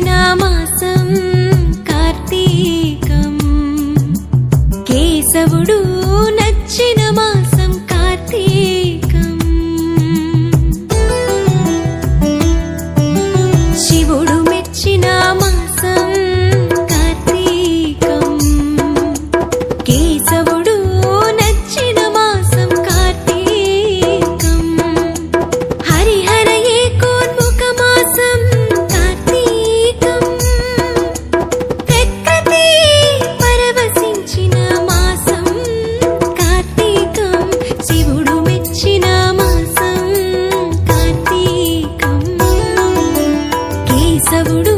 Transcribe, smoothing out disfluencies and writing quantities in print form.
మెచ్చిన మాసం కార్తీకం కేశవుడు నచ్చిన మాసం కార్తీకం శివుడు మెచ్చిన మాసం కార్తీకం కేశవుడు నచ్చిన మాసం కార్తీకం హరిహర ఏకోన్ముఖ మాసం కార్తీకం ప్రకృతి పరవశించిన మాసం కార్తీకం శివుడు మెచ్చిన మాసం కార్తీకం కేశవుడు